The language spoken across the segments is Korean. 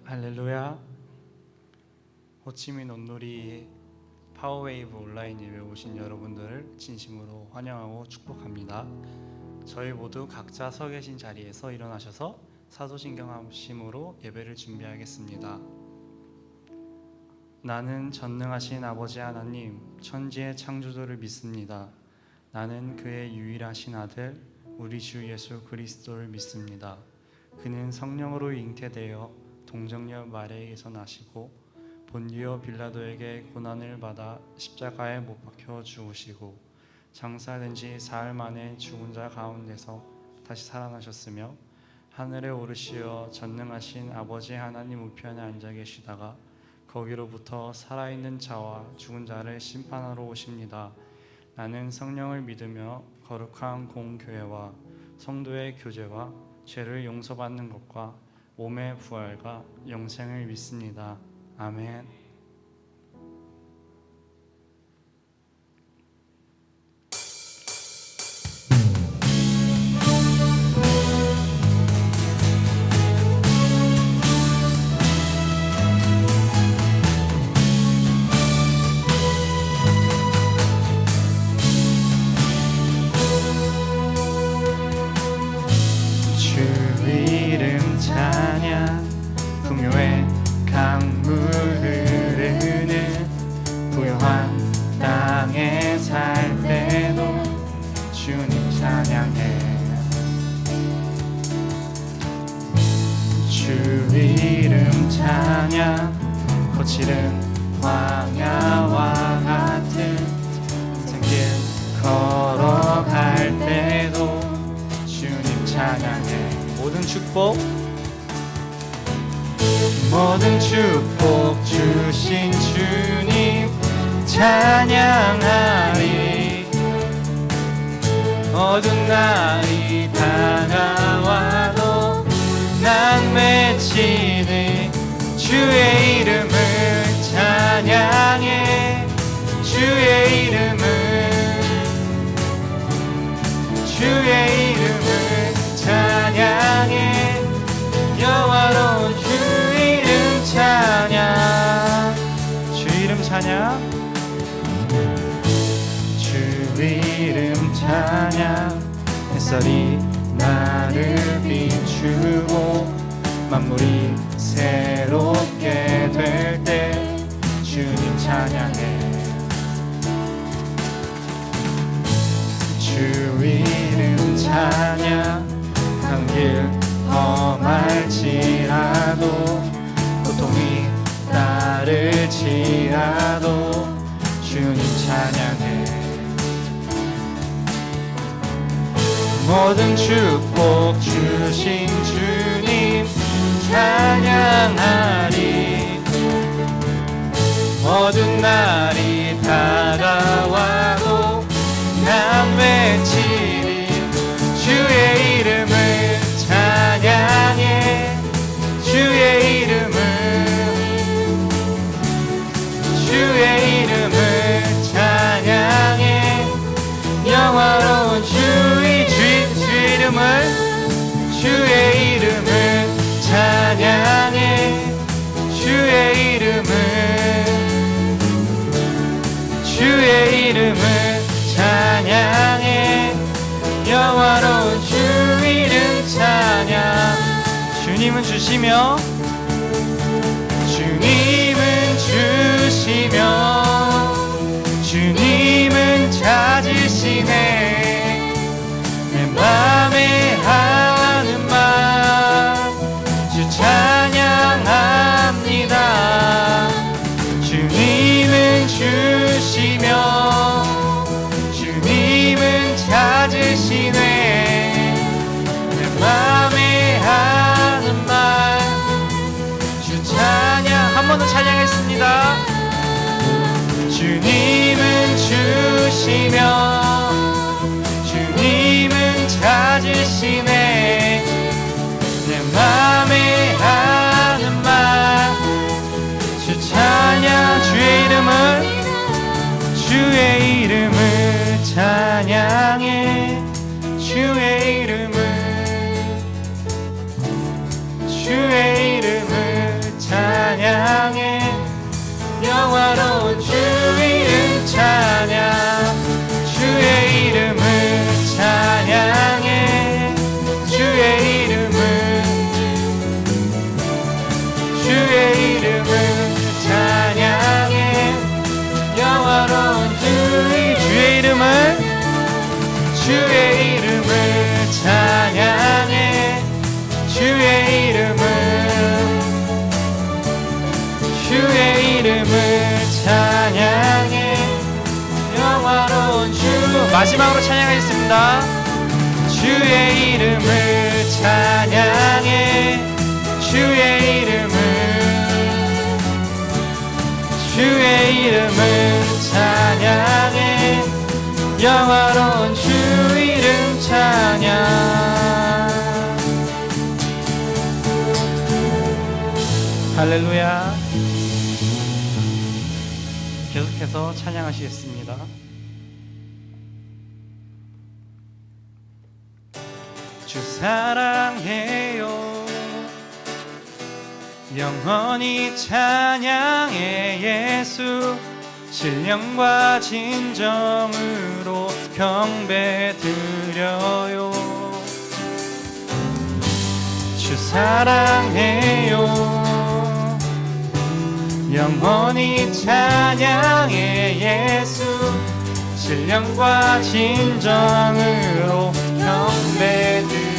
할렐루야. 호치민 온누리 파워웨이브 온라인 예배 오신 여러분들을 진심으로 환영하고 축복합니다. 저희 모두 각자 서 계신 자리에서 일어나셔서 사도신경 합심으로 예배를 준비하겠습니다. 나는 전능하신 아버지 하나님, 천지의 창조주를 믿습니다. 나는 그의 유일하신 아들 우리 주 예수 그리스도를 믿습니다. 그는 성령으로 잉태되어 동정녀 마리아에게서 나시고 본디오 빌라도에게 고난을 받아 십자가에 못 박혀 죽으시고 장사된 지 사흘 만에 죽은 자 가운데서 다시 살아나셨으며 하늘에 오르시어 전능하신 아버지 하나님 우편에 앉아 계시다가 거기로부터 살아있는 자와 죽은 자를 심판하러 오십니다. 나는 성령을 믿으며 거룩한 공교회와 성도의 교제와 죄를 용서받는 것과 몸의 부활과 영생을 믿습니다. 아멘. 풍요의 강물 흐르는 부요한 땅에 살 때도 주님 찬양해. 주 이름 찬양. 거칠은 광야와 같은 산길 걸어갈 때도 주님 찬양해. 모든 축복 주신 주님 찬양하리. 어두운 날이 다가와도 난 외치네. 주의 이름을 찬양해. 주의 이름을 찬양해. 여호와로운 주 이름 찬양. 주 이름 찬양. 주 이름 찬양. 햇살이 나를 비추고 만물이 새롭게 될 때 주님 찬양해. 주 이름 찬양. 한 길 험할지라도 고통이 따를지라도 주님 찬양해. 모든 축복 주신 주님 찬양하리. 어두운 날이 다가와도 난 외치리. 주의 이름을 찬양해. 주의 이름을 찬양해. 영화로운 주의 이름을 찬양해. 주의 이름을 찬양해. 영화로운 주 이름 찬양. 주님은 주시며 주님은 찾으시네. 내 맘에 하는 말 주 찬양합니다. 주님은 주시며 주님은 찾으시네. 내 맘에 하는 말 찬양 주의 이름을 찬양해 주의 이름을 찬양해 영화로운 주의 이름을 찬양해 주의 이름을 찬양해 영화로운 주 마지막으로 찬양하겠습니다. 주의 이름을 찬양해 주의 이름을 찬양해 영화로운 주 이름 찬양. 할렐루야. 계속해서 찬양하시겠습니다. 주 사랑해요 영원히 찬양해 예수 신령과 진정으로 경배드려요. 주 사랑해요 영원히 찬양해 예수 신령과 진정으로 경배드려요.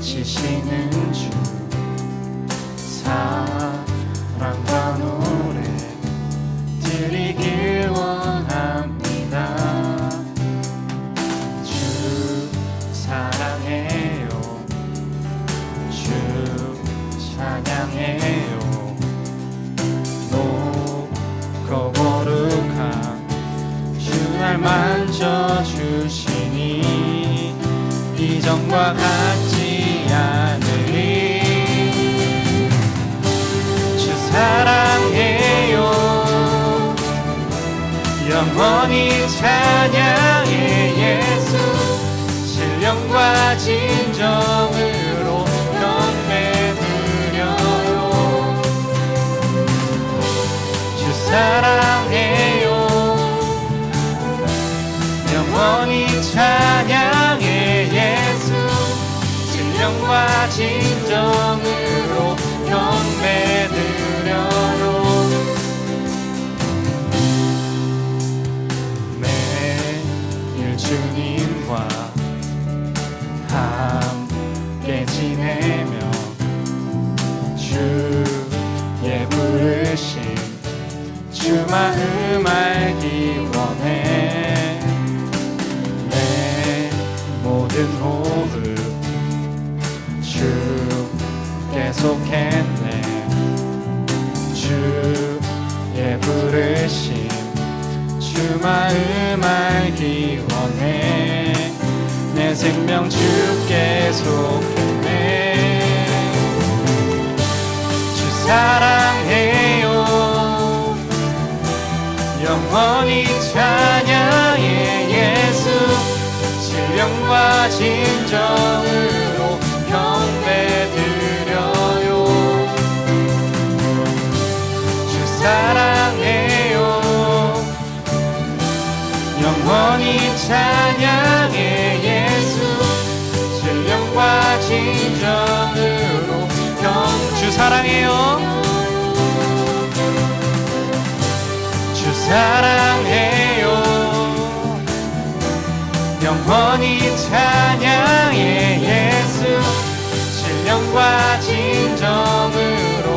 지시는 주 사랑과 노래 드리길 원합니다. 주 사랑해요 주 찬양해요 높고 거룩한 주 날 만져주시니 이전과 같지 않으리. 주 사랑해요 영원히 찬양해 예수 신령과 진정으로 경배드려요. 주 사랑해요 영원히 찬양해 예수 신령과 진정으로 경배드려요. 매일 주님과 함께 지내며 주의 부르심 주 마음 알기 원해. 내 모든 호흡 주께 속했네. 주의 부르심 주 마음 알기 원해. 내 생명 주께 속했네. 주 사랑해요 영원히 찬양해 예수 신령과 진정으로 경배드려요. 주 사랑해요 영원히 찬양해 예수 신령과 진정으로 주 사랑해요 주 사랑해요 영원히 찬양해 예수 신령과 진정으로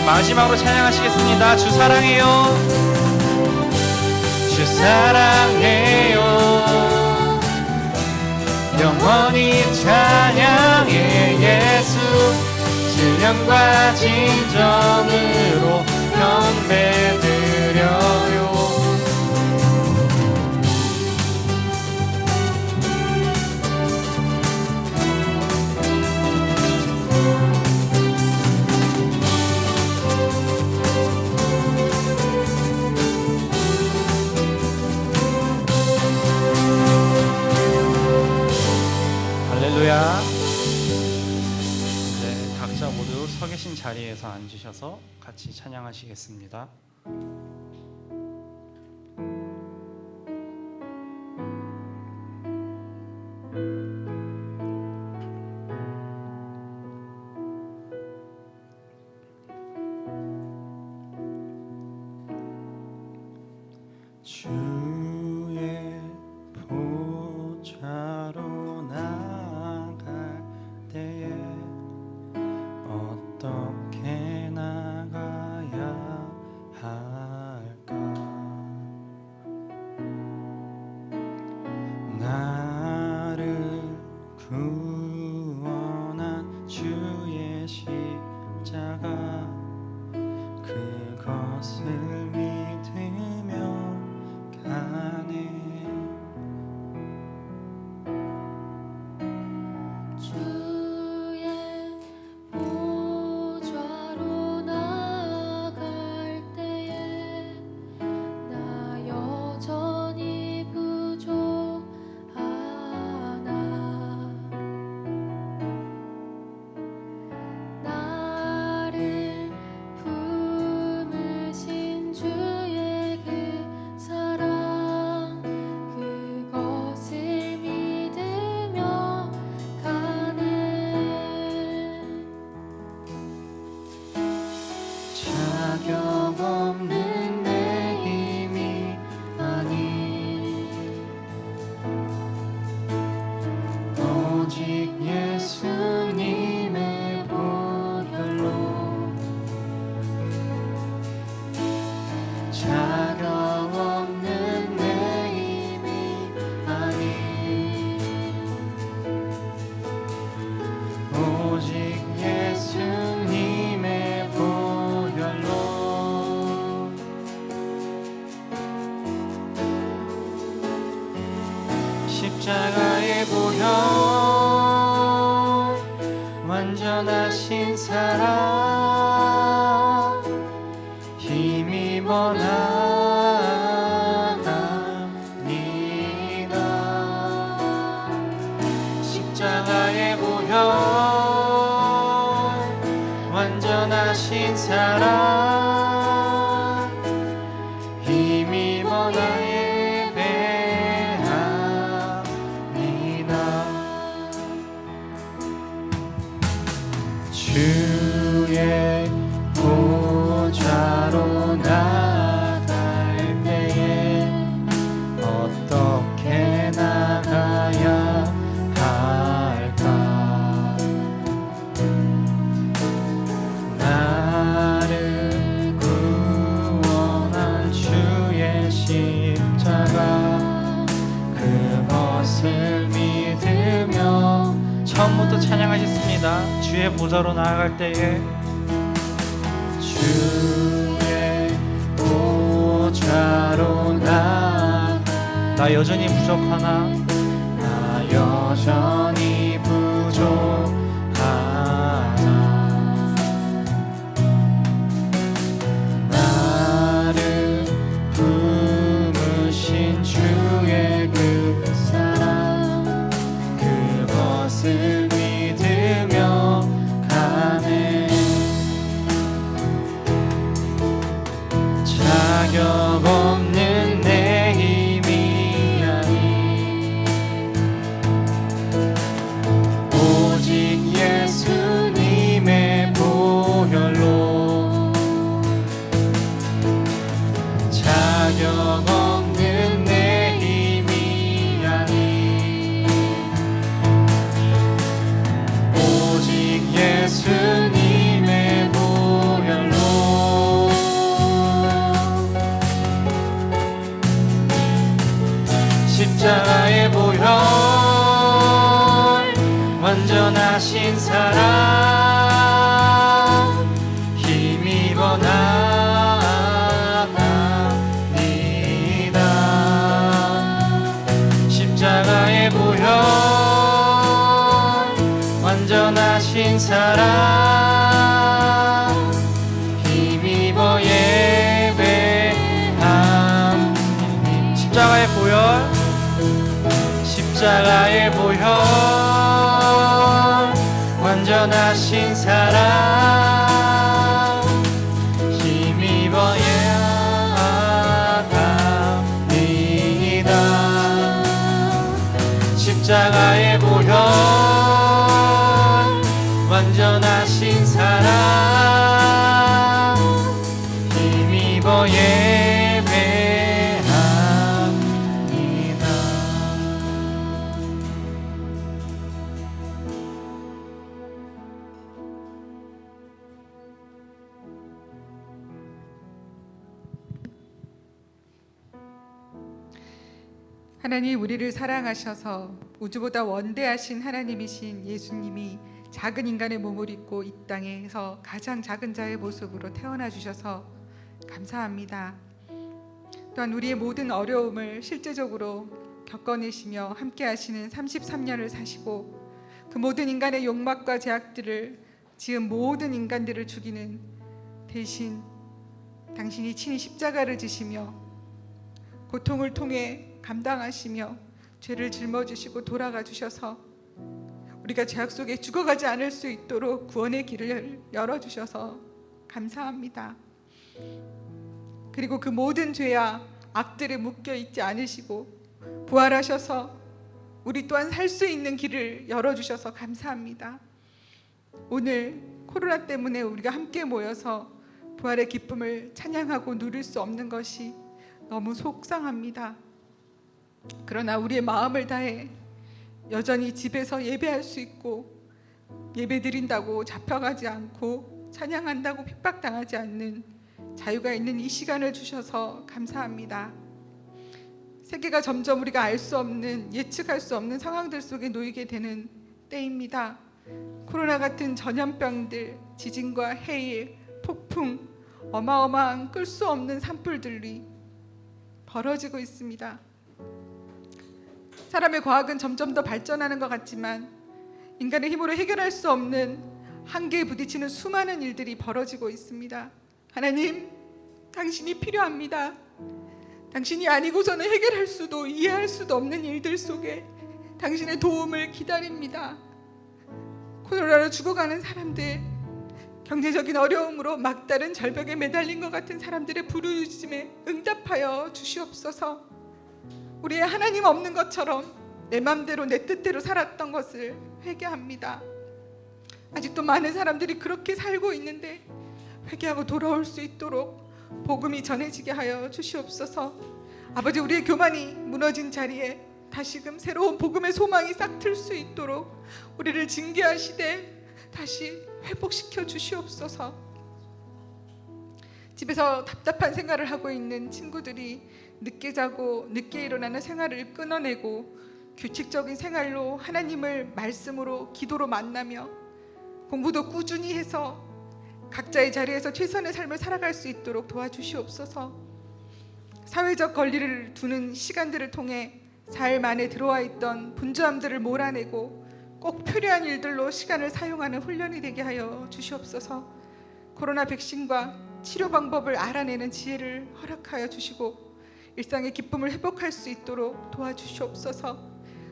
마지막으로 찬양하시겠습니다. 주 사랑해요 주 사랑해요 영원히 찬양해 예수 신령과 진정으로 경배드려요. 일어서셔서 같이 찬양하시겠습니다. 주의 보좌로 나갈 때에 어떻게 나가야 할까? 나를 구원한 주의 십자가 그것을 믿으며 가네. 주의 보좌로 나아갈 때에 나 여전히 부족하나. 나를 품으신 주의 그 사랑 그것을 믿으며 가네. 자격 없는 내 힘이 아닌 오직 예수님의 보혈로 자격 없는 내 힘이 아닌 오직 예수님의 보혈로 십자가의 보혈 완전하신 사랑 힘입어 나갑니다. 십자가의 보혈 완전하신 사랑 힘입어 나 예배합니다. 주의 보좌로 나갈 때에 어떻게 나가야 할까? 나를 구원한 주의 십자가 그것을 믿으며 처음부터 찬양하셨습니다. 주의 보좌로 나아갈 때에 주의 보좌로 나 여전히 부족하나 나 여전히 부족하나 나를 품으신 주의 그 사랑 그것을 믿으며 가네. 자격 없는 내 힘이 아닌 오직 예수님의 보혈로 자격 없는 내 힘이 아닌 오직 예수님의 보혈로 십자가의 보혈 완전하신 사랑 힘입어 나갑니다. 십자가의 보혈 완전하신 사랑 힘입어 예배함. 십자가의 보혈 십자가의 보혈 완전하신 사랑 하나님, 우리를 사랑하셔서 우주보다 원대하신 하나님이신 예수님이 작은 인간의 몸을 입고 이 땅에서 가장 작은 자의 모습으로 태어나 주셔서 감사합니다. 또한 우리의 모든 어려움을 실제적으로 겪어내시며 함께 하시는 33년을 사시고 그 모든 인간의 욕망과 제약들을 지은 모든 인간들을 죽이는 대신 당신이 친히 십자가를 지시며 고통을 통해 감당하시며 죄를 짊어지시고 돌아가 주셔서 우리가 죄악 속에 죽어가지 않을 수 있도록 구원의 길을 열어주셔서 감사합니다. 그리고 그 모든 죄와 악들에 묶여있지 않으시고 부활하셔서 우리 또한 살 수 있는 길을 열어주셔서 감사합니다. 오늘 코로나 때문에 우리가 함께 모여서 부활의 기쁨을 찬양하고 누릴 수 없는 것이 너무 속상합니다. 그러나 우리의 마음을 다해 여전히 집에서 예배할 수 있고 예배 드린다고 잡혀가지 않고 찬양한다고 핍박당하지 않는 자유가 있는 이 시간을 주셔서 감사합니다. 세계가 점점 우리가 알 수 없는, 예측할 수 없는 상황들 속에 놓이게 되는 때입니다. 코로나 같은 전염병들, 지진과 해일, 폭풍, 어마어마한 끌 수 없는 산불들이 벌어지고 있습니다. 사람의 과학은 점점 더 발전하는 것 같지만 인간의 힘으로 해결할 수 없는 한계에 부딪히는 수많은 일들이 벌어지고 있습니다. 하나님, 당신이 필요합니다. 당신이 아니고서는 해결할 수도 이해할 수도 없는 일들 속에 당신의 도움을 기다립니다. 코로나로 죽어가는 사람들, 경제적인 어려움으로 막다른 절벽에 매달린 것 같은 사람들의 부르짖음에 응답하여 주시옵소서. 우리의 하나님 없는 것처럼 내 맘대로 내 뜻대로 살았던 것을 회개합니다. 아직도 많은 사람들이 그렇게 살고 있는데 회개하고 돌아올 수 있도록 복음이 전해지게 하여 주시옵소서. 아버지, 우리의 교만이 무너진 자리에 다시금 새로운 복음의 소망이 싹틀 수 있도록 우리를 징계하시되 다시 회복시켜 주시옵소서. 집에서 답답한 생활을 하고 있는 친구들이 늦게 자고 늦게 일어나는 생활을 끊어내고 규칙적인 생활로 하나님을 말씀으로 기도로 만나며 공부도 꾸준히 해서 각자의 자리에서 최선의 삶을 살아갈 수 있도록 도와주시옵소서. 사회적 권리를 두는 시간들을 통해 삶 안에 들어와 있던 분주함들을 몰아내고 꼭 필요한 일들로 시간을 사용하는 훈련이 되게 하여 주시옵소서. 코로나 백신과 치료 방법을 알아내는 지혜를 허락하여 주시고 일상의 기쁨을 회복할 수 있도록 도와주시옵소서.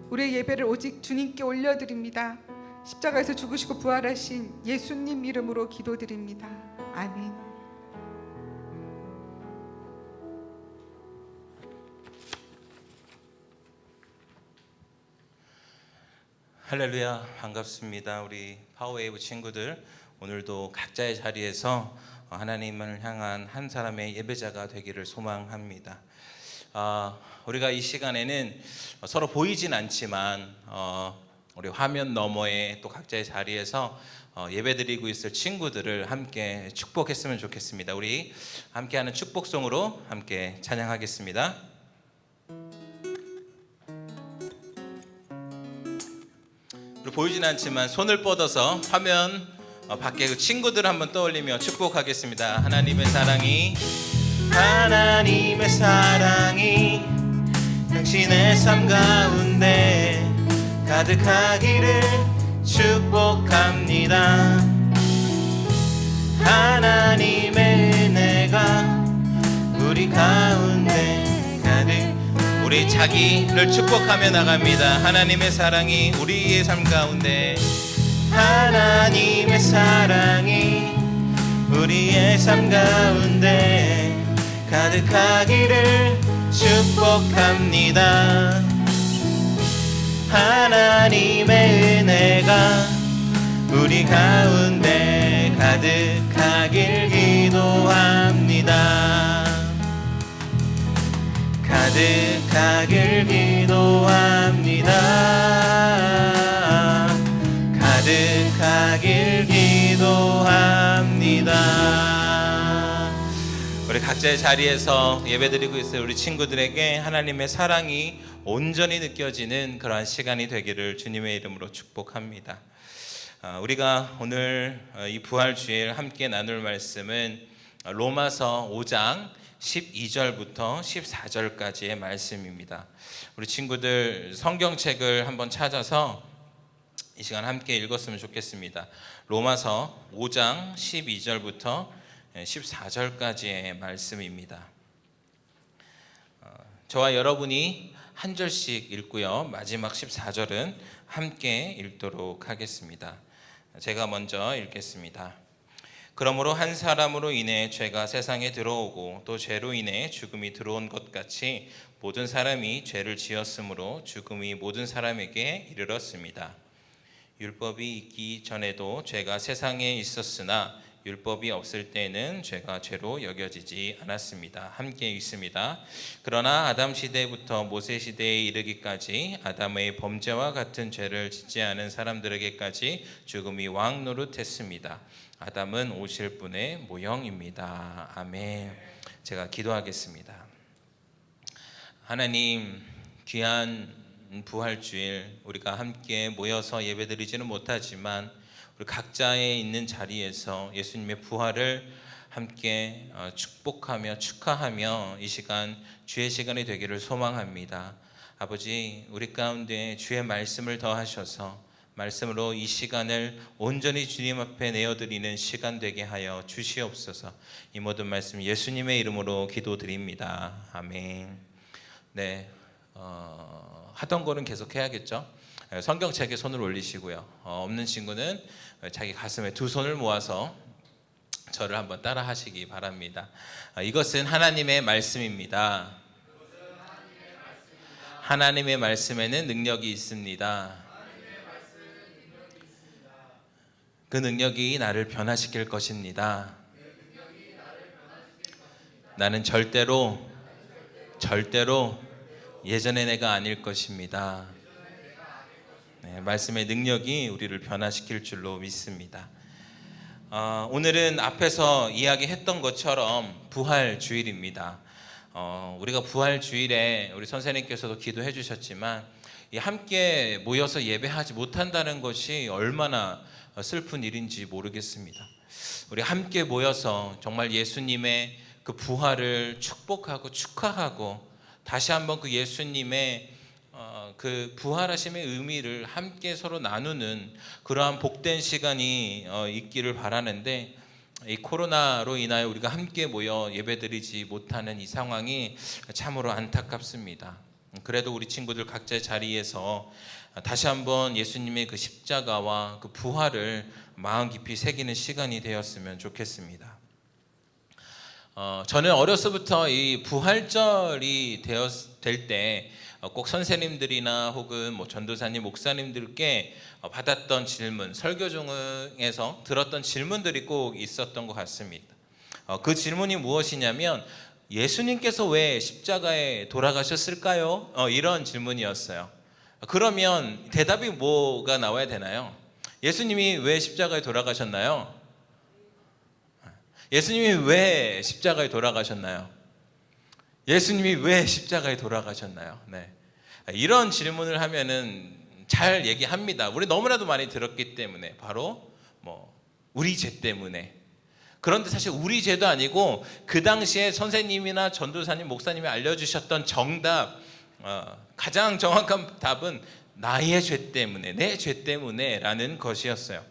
우리의 예배를 오직 주님께 올려드립니다. 십자가에서 죽으시고 부활하신 예수님 이름으로 기도드립니다. 아멘. 할렐루야, 반갑습니다. 우리 파워웨이브 친구들, 오늘도 각자의 자리에서 하나님을 향한 한 사람의 예배자가 되기를 소망합니다. 우리가 이 시간에는 서로 보이진 않지만 우리 화면 너머에 또 각자의 자리에서 예배드리고 있을 친구들을 함께 축복했으면 좋겠습니다. 우리 함께하는 축복송으로 함께 찬양하겠습니다. 우리 보이진 않지만 손을 뻗어서 화면 밖에 그 친구들 한번 떠올리며 축복하겠습니다. 하나님의 사랑이 당신의 삶 가운데 가득하기를 축복합니다. 하나님의 은혜가 우리 가운데 가득. 우리 자기를 축복하며 나갑니다. 하나님의 사랑이 우리의 삶 가운데, 하나님의 사랑이 우리의 삶 가운데 가득하기를 축복합니다. 하나님의 은혜가 우리 가운데 가득하길 기도합니다. 가득하길 기도합니다. 가득하길 기도합니다. 우리 각자 각자의 자리에서 예배드리고 있어요. 우리 친구들에게 하나님의 사랑이 온전히 느껴지는 그러한 시간이 되기를 주님의 이름으로 축복합니다. 우리가 오늘 이 부활주일 함께 나눌 말씀은 로마서 5장 12절부터 14절까지의 말씀입니다. 우리 친구들 성경책을 한번 찾아서 이 시간 함께 읽었으면 좋겠습니다. 로마서 5장 12절부터 14절까지의 말씀입니다. 저와 여러분이 한 절씩 읽고요. 마지막 14절은 함께 읽도록 하겠습니다. 제가 먼저 읽겠습니다. 그러므로 한 사람으로 인해 죄가 세상에 들어오고 또 죄로 인해 죽음이 들어온 것 같이 모든 사람이 죄를 지었으므로 죽음이 모든 사람에게 이르렀습니다. 율법이 있기 전에도 죄가 세상에 있었으나 율법이 없을 때는 죄가 죄로 여겨지지 않았습니다. 함께 읽습니다. 그러나 아담 시대부터 모세 시대에 이르기까지 아담의 범죄와 같은 죄를 짓지 않은 사람들에게까지 죽음이 왕 노릇했습니다. 아담은 오실 분의 모형입니다. 아멘. 제가 기도하겠습니다. 하나님, 귀한 부활주일 우리가 함께 모여서 예배드리지는 못하지만 우리 각자의 있는 자리에서 예수님의 부활을 함께 축복하며 축하하며 이 시간 주의 시간이 되기를 소망합니다. 아버지, 우리 가운데 주의 말씀을 더하셔서 말씀으로 이 시간을 온전히 주님 앞에 내어드리는 시간 되게 하여 주시옵소서. 이 모든 말씀 예수님의 이름으로 기도드립니다. 아멘. 네, 하던 거는 계속 해야겠죠. 성경책에 손을 올리시고요. 없는 친구는 자기 가슴에 두 손을 모아서 저를 한번 따라 하시기 바랍니다. 이것은 하나님의 말씀입니다. 하나님의 말씀에는 능력이 있습니다. 그 능력이 나를 변화시킬 것입니다. 나는 절대로 예전의 내가 아닐 것입니다. 네, 말씀의 능력이 우리를 변화시킬 줄로 믿습니다. 오늘은 앞에서 이야기했던 것처럼 부활주일입니다. 우리가 부활주일에 우리 선생님께서도 기도해 주셨지만 함께 모여서 예배하지 못한다는 것이 얼마나 슬픈 일인지 모르겠습니다. 우리 함께 모여서 정말 예수님의 그 부활을 축복하고 축하하고 다시 한번 그 예수님의 그 부활하심의 의미를 함께 서로 나누는 그러한 복된 시간이 있기를 바라는데 이 코로나로 인하여 우리가 함께 모여 예배드리지 못하는 이 상황이 참으로 안타깝습니다. 그래도 우리 친구들 각자의 자리에서 다시 한번 예수님의 그 십자가와 그 부활을 마음 깊이 새기는 시간이 되었으면 좋겠습니다. 저는 어려서부터 이 부활절이 될 때 꼭 선생님들이나 혹은 전도사님, 목사님들께 받았던 질문, 설교 중에서 들었던 질문들이 꼭 있었던 것 같습니다. 그 질문이 무엇이냐면 예수님께서 왜 십자가에 돌아가셨을까요? 이런 질문이었어요. 그러면 대답이 뭐가 나와야 되나요? 예수님이 왜 십자가에 돌아가셨나요? 예수님이 왜 십자가에 돌아가셨나요? 예수님이 왜 십자가에 돌아가셨나요? 네. 이런 질문을 하면은 잘 얘기합니다. 우리 너무나도 많이 들었기 때문에 바로 우리 죄 때문에. 그런데 사실 우리 죄도 아니고 그 당시에 선생님이나 전도사님, 목사님이 알려주셨던 정답, 가장 정확한 답은 나의 죄 때문에, 내 죄 때문에라는 것이었어요.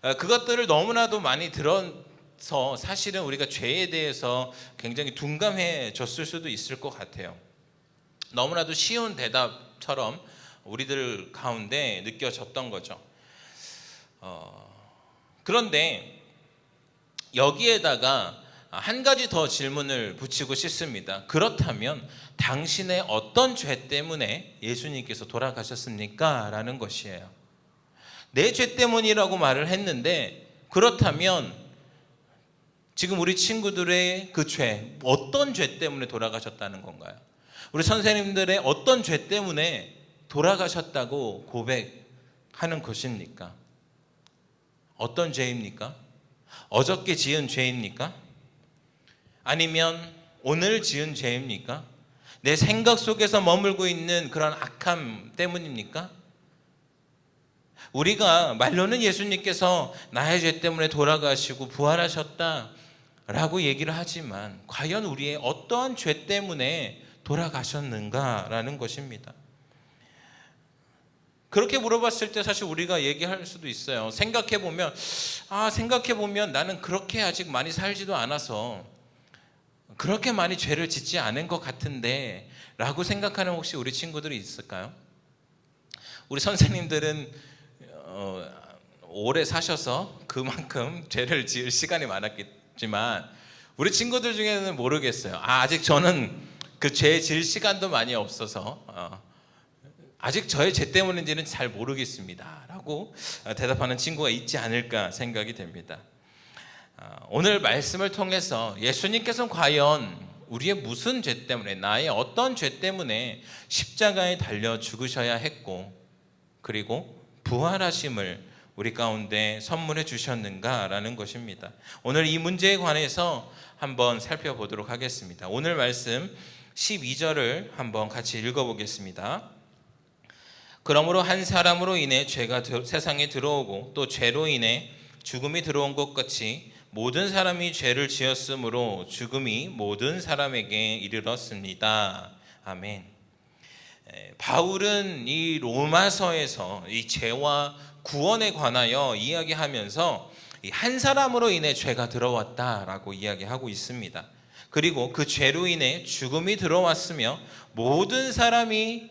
그것들을 너무나도 많이 들어서 사실은 우리가 죄에 대해서 굉장히 둔감해졌을 수도 있을 것 같아요. 너무나도 쉬운 대답처럼 우리들 가운데 느껴졌던 거죠. 그런데 여기에다가 한 가지 더 질문을 붙이고 싶습니다. 그렇다면 당신의 어떤 죄 때문에 예수님께서 돌아가셨습니까? 라는 것이에요. 내 죄 때문이라고 말을 했는데 그렇다면 지금 우리 친구들의 그 죄, 어떤 죄 때문에 돌아가셨다는 건가요? 우리 선생님들의 어떤 죄 때문에 돌아가셨다고 고백하는 것입니까? 어떤 죄입니까? 어저께 지은 죄입니까? 아니면 오늘 지은 죄입니까? 내 생각 속에서 머물고 있는 그런 악함 때문입니까? 우리가 말로는 예수님께서 나의 죄 때문에 돌아가시고 부활하셨다라고 얘기를 하지만 과연 우리의 어떠한 죄 때문에 돌아가셨는가라는 것입니다. 그렇게 물어봤을 때 사실 우리가 얘기할 수도 있어요. 생각해보면 나는 그렇게 아직 많이 살지도 않아서 그렇게 많이 죄를 짓지 않은 것 같은데 라고 생각하는 혹시 우리 친구들이 있을까요? 우리 선생님들은 오래 사셔서 그만큼 죄를 지을 시간이 많았겠지만 우리 친구들 중에는 모르겠어요. 아직 저는 그 죄 지을 시간도 많이 없어서 아직 저의 죄 때문인지는 잘 모르겠습니다 라고 대답하는 친구가 있지 않을까 생각이 됩니다. 오늘 말씀을 통해서 예수님께서는 과연 우리의 무슨 죄 때문에, 나의 어떤 죄 때문에 십자가에 달려 죽으셔야 했고 그리고 부활하심을 우리 가운데 선물해 주셨는가라는 것입니다. 오늘 이 문제에 관해서 한번 살펴보도록 하겠습니다. 오늘 말씀 12절을 한번 같이 읽어보겠습니다. 그러므로 한 사람으로 인해 죄가 세상에 들어오고 또 죄로 인해 죽음이 들어온 것 같이 모든 사람이 죄를 지었으므로 죽음이 모든 사람에게 이르렀습니다. 아멘. 바울은 이 로마서에서 이 죄와 구원에 관하여 이야기하면서 한 사람으로 인해 죄가 들어왔다라고 이야기하고 있습니다. 그리고 그 죄로 인해 죽음이 들어왔으며 모든 사람이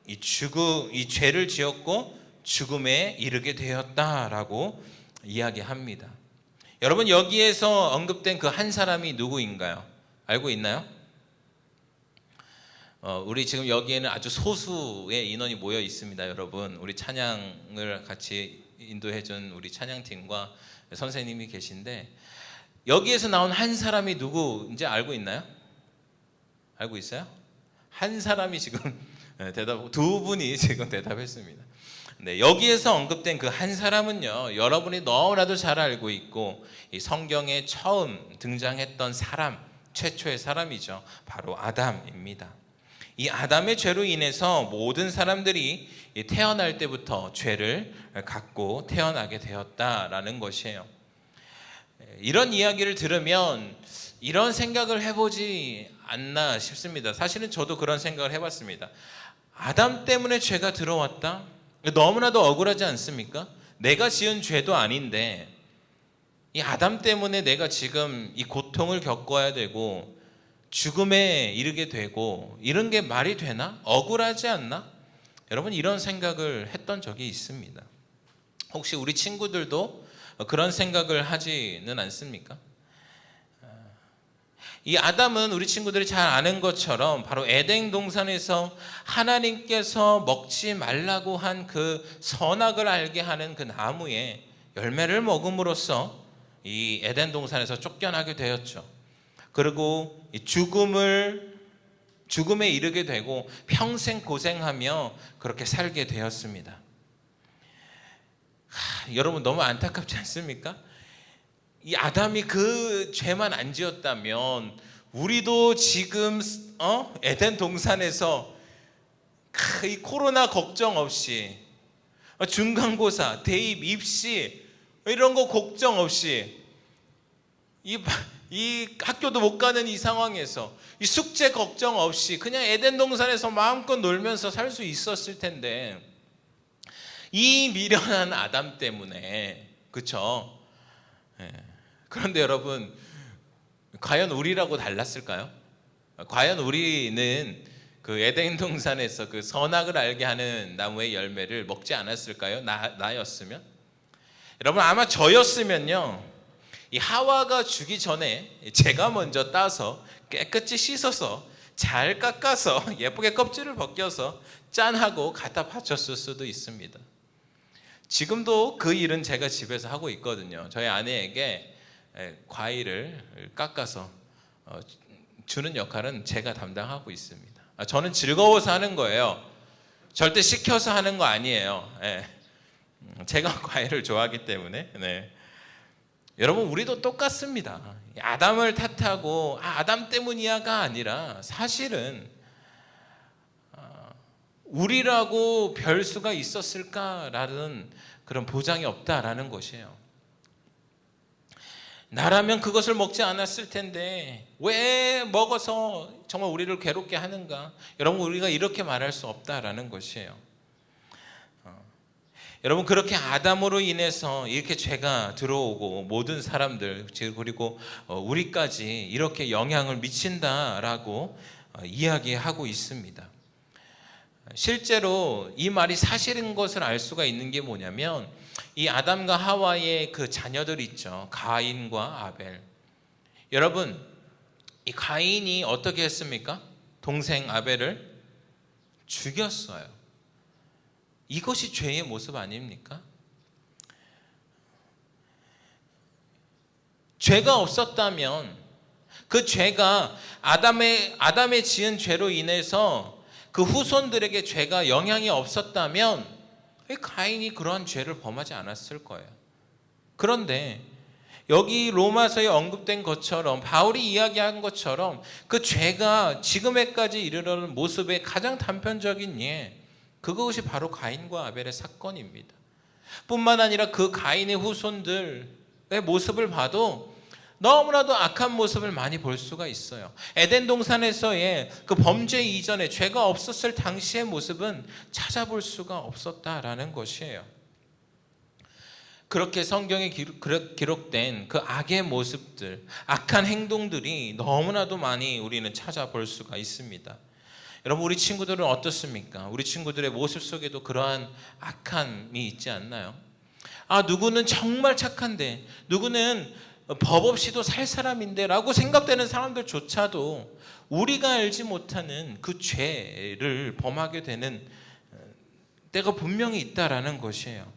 이 죄를 지었고 죽음에 이르게 되었다라고 이야기합니다. 여러분, 여기에서 언급된 그 한 사람이 누구인가요? 알고 있나요? 우리 지금 여기에는 아주 소수의 인원이 모여 있습니다. 여러분, 우리 찬양을 같이 인도해준 우리 찬양팀과 선생님이 계신데 여기에서 나온 한 사람이 누구인지 알고 있나요? 알고 있어요? 한 사람이 지금 두 분이 지금 대답했습니다. 네, 여기에서 언급된 그 한 사람은요, 여러분이 너무나도 잘 알고 있고 이 성경에 처음 등장했던 사람, 최초의 사람이죠. 바로 아담입니다. 이 아담의 죄로 인해서 모든 사람들이 태어날 때부터 죄를 갖고 태어나게 되었다라는 것이에요. 이런 이야기를 들으면 이런 생각을 해보지 않나 싶습니다. 사실은 저도 그런 생각을 해봤습니다. 아담 때문에 죄가 들어왔다? 너무나도 억울하지 않습니까? 내가 지은 죄도 아닌데 이 아담 때문에 내가 지금 이 고통을 겪어야 되고 죽음에 이르게 되고 이런 게 말이 되나? 억울하지 않나? 여러분, 이런 생각을 했던 적이 있습니다. 혹시 우리 친구들도 그런 생각을 하지는 않습니까? 이 아담은 우리 친구들이 잘 아는 것처럼 바로 에덴 동산에서 하나님께서 먹지 말라고 한 그 선악을 알게 하는 그 나무의 열매를 먹음으로써 이 에덴 동산에서 쫓겨나게 되었죠. 그리고 이 죽음에 이르게 되고 평생 고생하며 그렇게 살게 되었습니다. 여러분, 너무 안타깝지 않습니까? 이 아담이 그 죄만 안 지었다면 우리도 지금 에덴 동산에서 이 코로나 걱정 없이 중간고사, 대입, 입시 이런 거 걱정 없이 이 학교도 못 가는 이 상황에서 이 숙제 걱정 없이 그냥 에덴 동산에서 마음껏 놀면서 살 수 있었을 텐데 이 미련한 아담 때문에, 그렇죠? 그런데 여러분, 과연 우리라고 달랐을까요? 과연 우리는 그 에덴 동산에서 그 선악을 알게 하는 나무의 열매를 먹지 않았을까요? 나였으면? 여러분, 아마 저였으면요, 이 하와가 주기 전에 제가 먼저 따서 깨끗이 씻어서 잘 깎아서 예쁘게 껍질을 벗겨서 짠하고 갖다 바쳤을 수도 있습니다. 지금도 그 일은 제가 집에서 하고 있거든요. 저희 아내에게 과일을 깎아서 주는 역할은 제가 담당하고 있습니다. 저는 즐거워서 하는 거예요. 절대 시켜서 하는 거 아니에요. 제가 과일을 좋아하기 때문에. 네. 여러분, 우리도 똑같습니다. 아담을 탓하고 아담 때문이야가 아니라 사실은 우리라고 별 수가 있었을까라는 그런 보장이 없다라는 것이에요. 나라면 그것을 먹지 않았을 텐데 왜 먹어서 정말 우리를 괴롭게 하는가? 여러분, 우리가 이렇게 말할 수 없다라는 것이에요. 여러분, 그렇게 아담으로 인해서 이렇게 죄가 들어오고 모든 사람들 그리고 우리까지 이렇게 영향을 미친다라고 이야기하고 있습니다. 실제로 이 말이 사실인 것을 알 수가 있는 게 뭐냐면 이 아담과 하와의 그 자녀들 있죠. 가인과 아벨. 여러분, 이 가인이 어떻게 했습니까? 동생 아벨을 죽였어요. 이것이 죄의 모습 아닙니까? 죄가 없었다면 그 죄가 아담의 지은 죄로 인해서 그 후손들에게 죄가 영향이 없었다면 가인이 그러한 죄를 범하지 않았을 거예요. 그런데 여기 로마서에 언급된 것처럼 바울이 이야기한 것처럼 그 죄가 지금에까지 이르러는 모습의 가장 단편적인 예, 그것이 바로 가인과 아벨의 사건입니다. 뿐만 아니라 그 가인의 후손들의 모습을 봐도 너무나도 악한 모습을 많이 볼 수가 있어요. 에덴 동산에서의 그 범죄 이전에 죄가 없었을 당시의 모습은 찾아볼 수가 없었다라는 것이에요. 그렇게 성경에 기록된 그 악의 모습들, 악한 행동들이 너무나도 많이 우리는 찾아볼 수가 있습니다. 여러분, 우리 친구들은 어떻습니까? 우리 친구들의 모습 속에도 그러한 악함이 있지 않나요? 누구는 정말 착한데, 누구는 법 없이도 살 사람인데 라고 생각되는 사람들조차도 우리가 알지 못하는 그 죄를 범하게 되는 때가 분명히 있다라는 것이에요.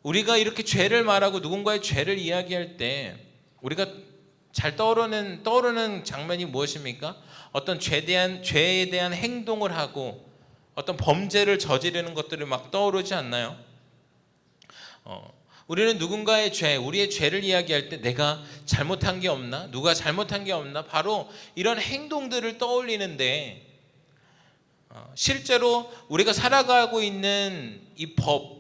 우리가 이렇게 죄를 말하고 누군가의 죄를 이야기할 때 우리가 잘 떠오르는 장면이 무엇입니까? 어떤 죄에 대한 행동을 하고 어떤 범죄를 저지르는 것들을 막 떠오르지 않나요? 우리는 누군가의 죄, 우리의 죄를 이야기할 때 내가 잘못한 게 없나? 누가 잘못한 게 없나? 바로 이런 행동들을 떠올리는데 실제로 우리가 살아가고 있는 이 법,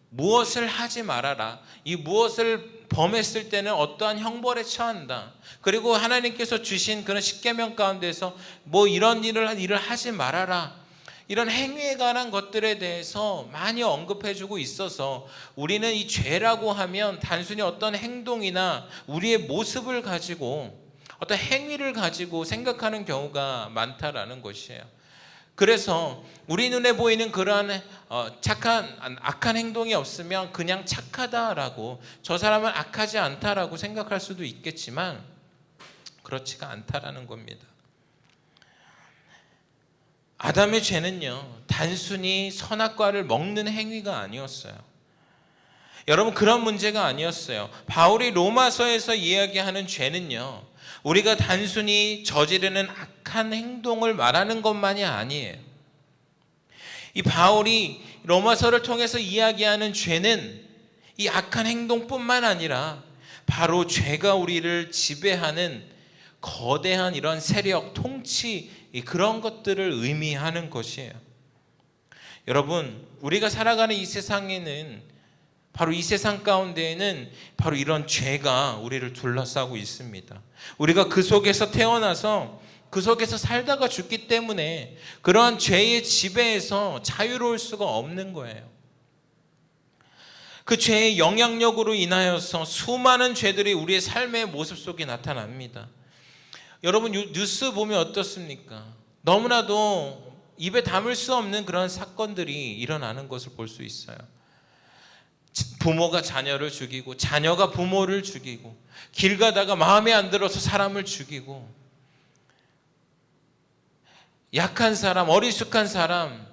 무엇을 하지 말아라. 이 무엇을 범했을 때는 어떠한 형벌에 처한다. 그리고 하나님께서 주신 그런 십계명 가운데서 뭐 이런 일을 하지 말아라. 이런 행위에 관한 것들에 대해서 많이 언급해주고 있어서 우리는 이 죄라고 하면 단순히 어떤 행동이나 우리의 모습을 가지고 어떤 행위를 가지고 생각하는 경우가 많다라는 것이에요. 그래서 우리 눈에 보이는 그러한 악한 행동이 없으면 그냥 착하다라고, 저 사람은 악하지 않다라고 생각할 수도 있겠지만 그렇지가 않다라는 겁니다. 아담의 죄는요, 단순히 선악과를 먹는 행위가 아니었어요. 여러분, 그런 문제가 아니었어요. 바울이 로마서에서 이야기하는 죄는요, 우리가 단순히 저지르는 악한 행동을 말하는 것만이 아니에요. 이 바울이 로마서를 통해서 이야기하는 죄는 이 악한 행동뿐만 아니라 바로 죄가 우리를 지배하는 거대한 이런 세력, 통치, 그런 것들을 의미하는 것이에요. 여러분, 우리가 살아가는 이 세상에는, 바로 이 세상 가운데에는 바로 이런 죄가 우리를 둘러싸고 있습니다. 우리가 그 속에서 태어나서 그 속에서 살다가 죽기 때문에 그러한 죄의 지배에서 자유로울 수가 없는 거예요. 그 죄의 영향력으로 인하여서 수많은 죄들이 우리의 삶의 모습 속에 나타납니다. 여러분, 뉴스 보면 어떻습니까? 너무나도 입에 담을 수 없는 그런 사건들이 일어나는 것을 볼 수 있어요. 부모가 자녀를 죽이고, 자녀가 부모를 죽이고, 길 가다가 마음에 안 들어서 사람을 죽이고, 약한 사람, 어리숙한 사람,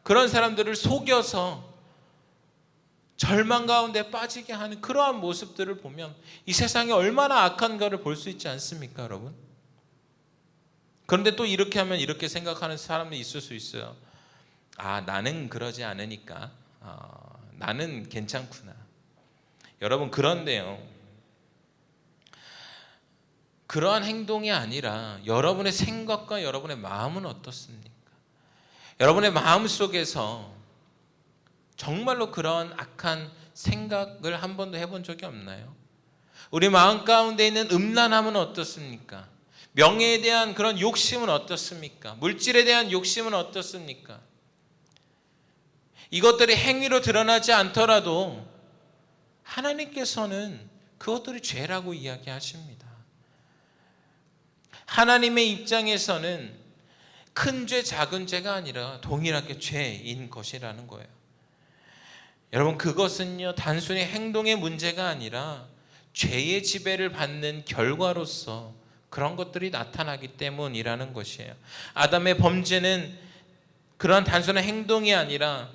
그런 사람들을 속여서 절망 가운데 빠지게 하는 그러한 모습들을 보면 이 세상이 얼마나 악한가를 볼 수 있지 않습니까, 여러분? 그런데 또 이렇게 하면 이렇게 생각하는 사람이 있을 수 있어요. 나는 그러지 않으니까 나는 괜찮구나. 여러분, 그런데요, 그러한 행동이 아니라 여러분의 생각과 여러분의 마음은 어떻습니까? 여러분의 마음 속에서 정말로 그런 악한 생각을 한 번도 해본 적이 없나요? 우리 마음 가운데 있는 음란함은 어떻습니까? 명예에 대한 그런 욕심은 어떻습니까? 물질에 대한 욕심은 어떻습니까? 이것들이 행위로 드러나지 않더라도 하나님께서는 그것들이 죄라고 이야기하십니다. 하나님의 입장에서는 큰 죄, 작은 죄가 아니라 동일하게 죄인 것이라는 거예요. 여러분, 그것은요, 단순히 행동의 문제가 아니라 죄의 지배를 받는 결과로서 그런 것들이 나타나기 때문이라는 것이에요. 아담의 범죄는 그런 단순한 행동이 아니라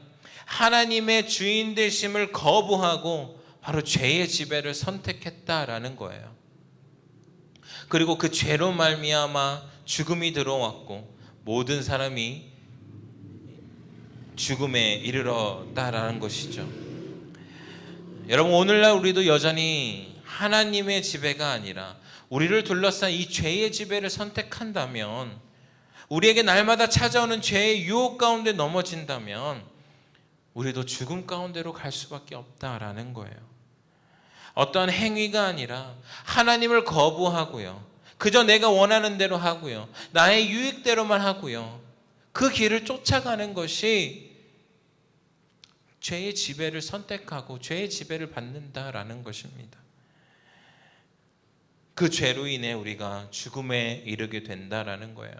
하나님의 주인 되심을 거부하고 바로 죄의 지배를 선택했다라는 거예요. 그리고 그 죄로 말미암아 죽음이 들어왔고 모든 사람이 죽음에 이르렀다라는 것이죠. 여러분, 오늘날 우리도 여전히 하나님의 지배가 아니라 우리를 둘러싼 이 죄의 지배를 선택한다면, 우리에게 날마다 찾아오는 죄의 유혹 가운데 넘어진다면 우리도 죽음 가운데로 갈 수밖에 없다라는 거예요. 어떠한 행위가 아니라 하나님을 거부하고요, 그저 내가 원하는 대로 하고요, 나의 유익대로만 하고요, 그 길을 쫓아가는 것이 죄의 지배를 선택하고 죄의 지배를 받는다라는 것입니다. 그 죄로 인해 우리가 죽음에 이르게 된다라는 거예요.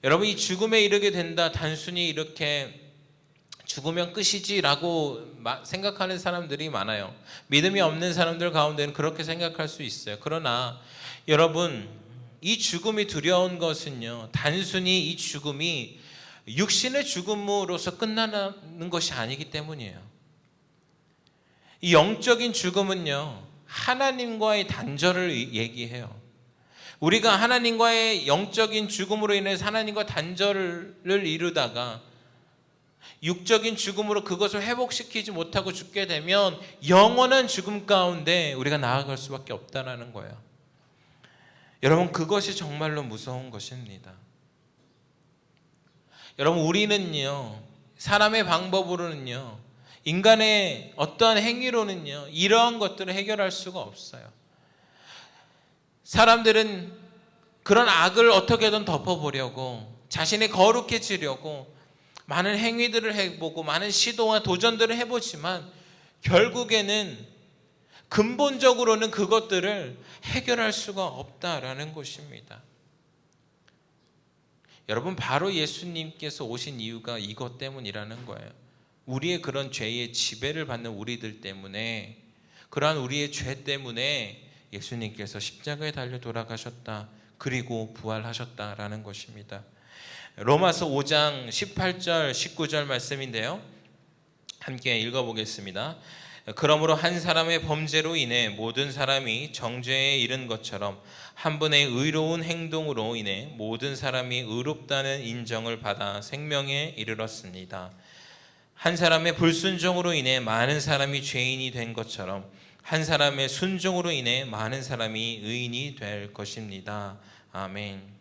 여러분, 이 죽음에 이르게 된다, 단순히 이렇게 죽으면 끝이지라고 생각하는 사람들이 많아요. 믿음이 없는 사람들 가운데는 그렇게 생각할 수 있어요. 그러나 여러분, 이 죽음이 두려운 것은요, 단순히 이 죽음이 육신의 죽음으로서 끝나는 것이 아니기 때문이에요. 이 영적인 죽음은요, 하나님과의 단절을 얘기해요. 우리가 하나님과의 영적인 죽음으로 인해서 하나님과 단절을 이루다가 육적인 죽음으로 그것을 회복시키지 못하고 죽게 되면 영원한 죽음 가운데 우리가 나아갈 수밖에 없다는 거예요. 여러분, 그것이 정말로 무서운 것입니다. 여러분, 우리는요, 사람의 방법으로는요, 인간의 어떠한 행위로는요, 이러한 것들을 해결할 수가 없어요. 사람들은 그런 악을 어떻게든 덮어보려고, 자신이 거룩해지려고 많은 행위들을 해보고 많은 시도와 도전들을 해보지만 결국에는 근본적으로는 그것들을 해결할 수가 없다라는 것입니다. 여러분, 바로 예수님께서 오신 이유가 이것 때문이라는 거예요. 우리의 그런 죄의 지배를 받는 우리들 때문에, 그러한 우리의 죄 때문에 예수님께서 십자가에 달려 돌아가셨다, 그리고 부활하셨다라는 것입니다. 로마서 5장 18절 19절 말씀인데요, 함께 읽어보겠습니다. 그러므로 한 사람의 범죄로 인해 모든 사람이 정죄에 이른 것처럼 한 분의 의로운 행동으로 인해 모든 사람이 의롭다는 인정을 받아 생명에 이르렀습니다. 한 사람의 불순종으로 인해 많은 사람이 죄인이 된 것처럼 한 사람의 순종으로 인해 많은 사람이 의인이 될 것입니다. 아멘.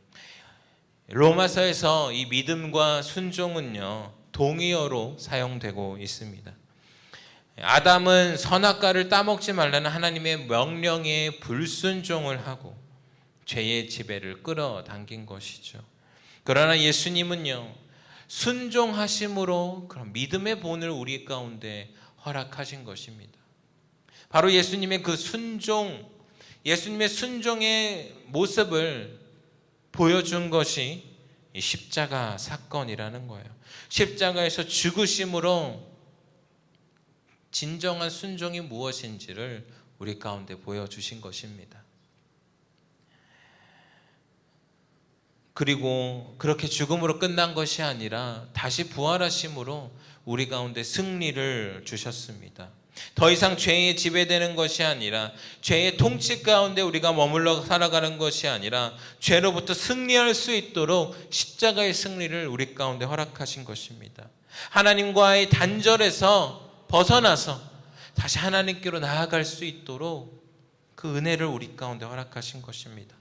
로마서에서 이 믿음과 순종은요, 동의어로 사용되고 있습니다. 아담은 선악과를 따먹지 말라는 하나님의 명령에 불순종을 하고 죄의 지배를 끌어당긴 것이죠. 그러나 예수님은요, 순종하심으로 그런 믿음의 본을 우리 가운데 허락하신 것입니다. 바로 예수님의 그 순종, 예수님의 순종의 모습을 보여준 것이 이 십자가 사건이라는 거예요. 십자가에서 죽으심으로 진정한 순종이 무엇인지를 우리 가운데 보여주신 것입니다. 그리고 그렇게 죽음으로 끝난 것이 아니라 다시 부활하심으로 우리 가운데 승리를 주셨습니다. 더 이상 죄에 지배되는 것이 아니라 죄의 통치 가운데 우리가 머물러 살아가는 것이 아니라 죄로부터 승리할 수 있도록 십자가의 승리를 우리 가운데 허락하신 것입니다. 하나님과의 단절에서 벗어나서 다시 하나님께로 나아갈 수 있도록 그 은혜를 우리 가운데 허락하신 것입니다.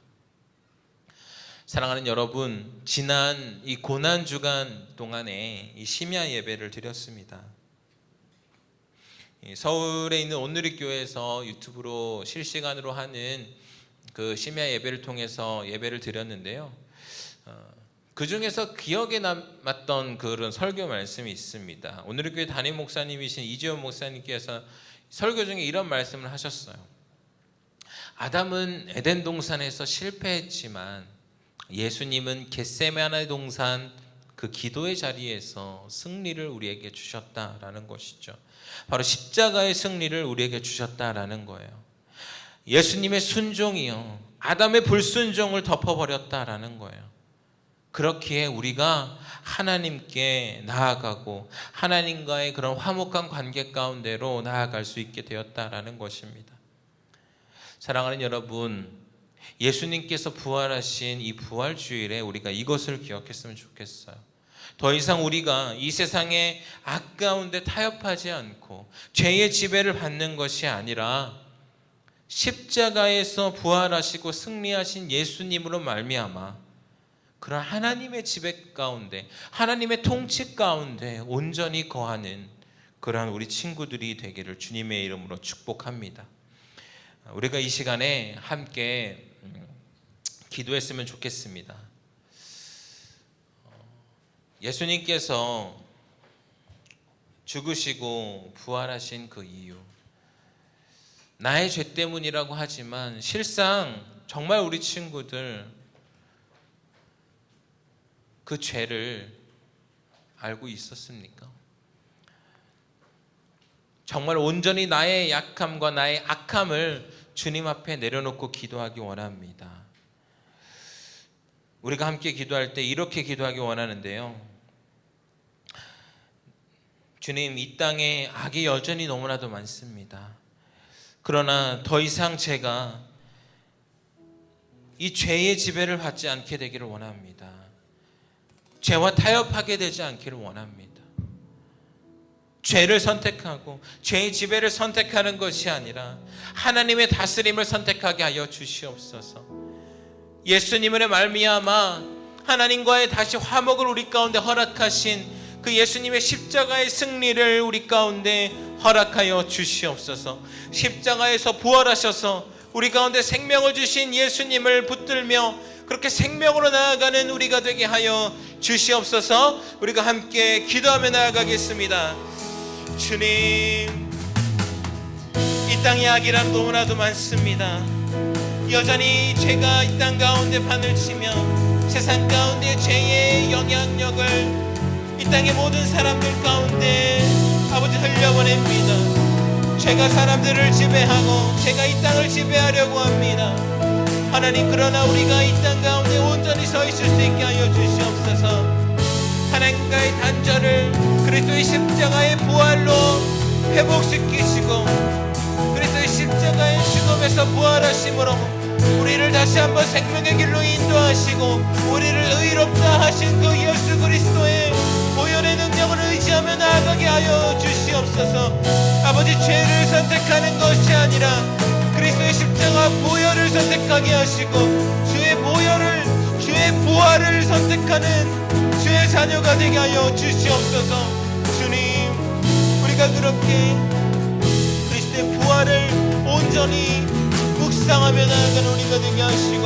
사랑하는 여러분, 지난 이 고난 주간 동안에 이 심야 예배를 드렸습니다. 서울에 있는 온누리교회에서 유튜브로 실시간으로 하는 그 심야 예배를 통해서 예배를 드렸는데요. 그 중에서 기억에 남았던 그런 설교 말씀이 있습니다. 온누리교회 담임 목사님이신 이지원 목사님께서 설교 중에 이런 말씀을 하셨어요. 아담은 에덴 동산에서 실패했지만 예수님은 겟세마네 동산 그 기도의 자리에서 승리를 우리에게 주셨다라는 것이죠. 바로 십자가의 승리를 우리에게 주셨다라는 거예요. 예수님의 순종이요, 아담의 불순종을 덮어버렸다라는 거예요. 그렇기에 우리가 하나님께 나아가고 하나님과의 그런 화목한 관계 가운데로 나아갈 수 있게 되었다라는 것입니다. 사랑하는 여러분, 예수님께서 부활하신 이 부활주일에 우리가 이것을 기억했으면 좋겠어요. 더 이상 우리가 이 세상의 악 가운데 타협하지 않고 죄의 지배를 받는 것이 아니라 십자가에서 부활하시고 승리하신 예수님으로 말미암아 그런 하나님의 지배 가운데, 하나님의 통치 가운데 온전히 거하는 그러한 우리 친구들이 되기를 주님의 이름으로 축복합니다. 우리가 이 시간에 함께 기도했으면 좋겠습니다. 예수님께서 죽으시고 부활하신 그 이유, 나의 죄 때문이라고 하지만 실상 정말 우리 친구들 그 죄를 알고 있었습니까? 정말 온전히 나의 약함과 나의 악함을 주님 앞에 내려놓고 기도하기 원합니다. 우리가 함께 기도할 때 이렇게 기도하기 원하는데요. 주님, 이 땅에 악이 여전히 너무나도 많습니다. 그러나 더 이상 제가 이 죄의 지배를 받지 않게 되기를 원합니다. 죄와 타협하게 되지 않기를 원합니다. 죄를 선택하고 죄의 지배를 선택하는 것이 아니라 하나님의 다스림을 선택하게 하여 주시옵소서. 예수님의 말미암아 하나님과의 다시 화목을 우리 가운데 허락하신 그 예수님의 십자가의 승리를 우리 가운데 허락하여 주시옵소서. 십자가에서 부활하셔서 우리 가운데 생명을 주신 예수님을 붙들며 그렇게 생명으로 나아가는 우리가 되게 하여 주시옵소서. 우리가 함께 기도하며 나아가겠습니다. 주님, 이 땅에 악이란 너무나도 많습니다. 여전히 죄가 이 땅 가운데 판을 치며 세상 가운데 죄의 영향력을 이 땅의 모든 사람들 가운데 아버지 흘려보냅니다. 죄가 사람들을 지배하고 죄가 이 땅을 지배하려고 합니다. 하나님, 그러나 우리가 이 땅 가운데 온전히 서 있을 수 있게 하여 주시옵소서. 하나님과의 단절을 그리스도의 십자가의 부활로 회복시키시고 그리스도의 십자가의 죽음에서 부활하심으로 우리를 다시 한번 생명의 길로 인도하시고 우리를 의롭다 하신 그 예수 그리스도의 보혈의 능력을 의지하며 나아가게 하여 주시옵소서. 아버지, 죄를 선택하는 것이 아니라 그리스도의 십자가 보혈을 선택하게 하시고 주의 부활을 선택하는 주의 자녀가 되게 하여 주시옵소서. 주님, 우리가 그렇게 그리스도의 부활을 온전히 묵상하며 나아가는 우리가 되게 하시고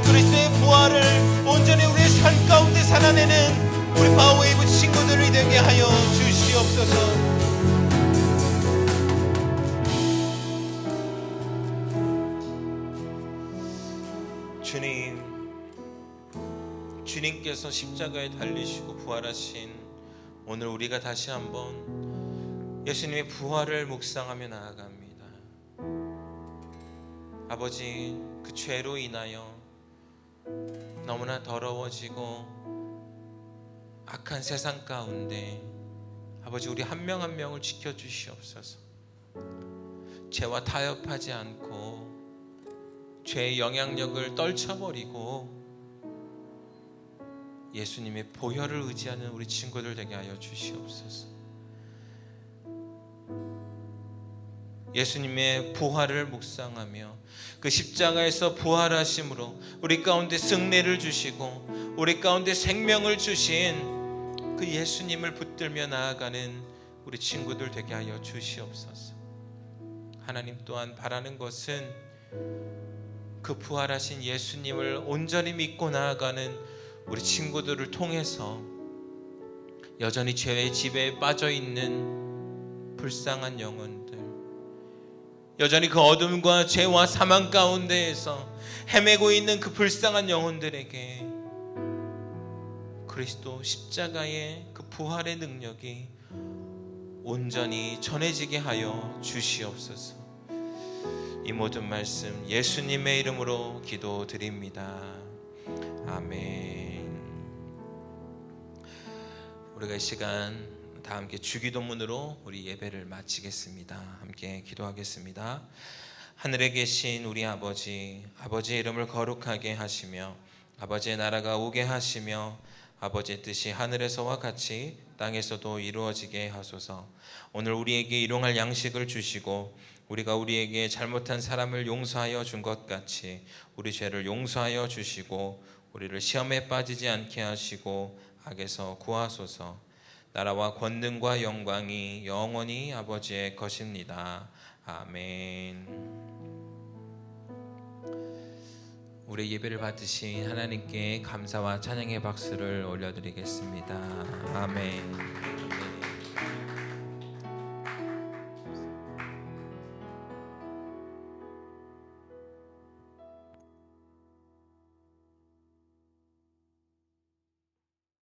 그리스도의 부활을 온전히 우리의 삶 가운데 살아내는 우리 파워웨이브 친구들이 되게 하여 주시옵소서. 주님, 주님께서 십자가에 달리시고 부활하신 오늘 우리가 다시 한번 예수님의 부활을 묵상하며 나아갑니다. 아버지, 그 죄로 인하여 너무나 더러워지고 악한 세상 가운데 아버지, 우리 한 명 한 명을 지켜주시옵소서. 죄와 타협하지 않고 죄의 영향력을 떨쳐버리고 예수님의 보혈을 의지하는 우리 친구들 되게 하여 주시옵소서. 예수님의 부활을 묵상하며 그 십자가에서 부활하심으로 우리 가운데 승리를 주시고 우리 가운데 생명을 주신 그 예수님을 붙들며 나아가는 우리 친구들 되게 하여 주시옵소서. 하나님 또한 바라는 것은 그 부활하신 예수님을 온전히 믿고 나아가는 우리 친구들을 통해서 여전히 죄의 지배에 빠져 있는 불쌍한 영혼들, 여전히 그 어둠과 죄와 사망 가운데에서 헤매고 있는 그 불쌍한 영혼들에게 그리스도 십자가의 그 부활의 능력이 온전히 전해지게 하여 주시옵소서. 이 모든 말씀 예수님의 이름으로 기도드립니다. 아멘. 우리가 이 시간 다 함께 주기도문으로 우리 예배를 마치겠습니다. 함께 기도하겠습니다. 하늘에 계신 우리 아버지, 아버지의 이름을 거룩하게 하시며 아버지의 나라가 오게 하시며 아버지의 뜻이 하늘에서와 같이 땅에서도 이루어지게 하소서. 오늘 우리에게 일용할 양식을 주시고 우리가 우리에게 잘못한 사람을 용서하여 준 것 같이 우리 죄를 용서하여 주시고 우리를 시험에 빠지지 않게 하시고 악에서 구하소서. 나라와 권능과 영광이 영원히 아버지의 것입니다. 아멘. 우리 예배를 받으신 하나님께 감사와 찬양의 박수를 올려드리겠습니다. 아멘.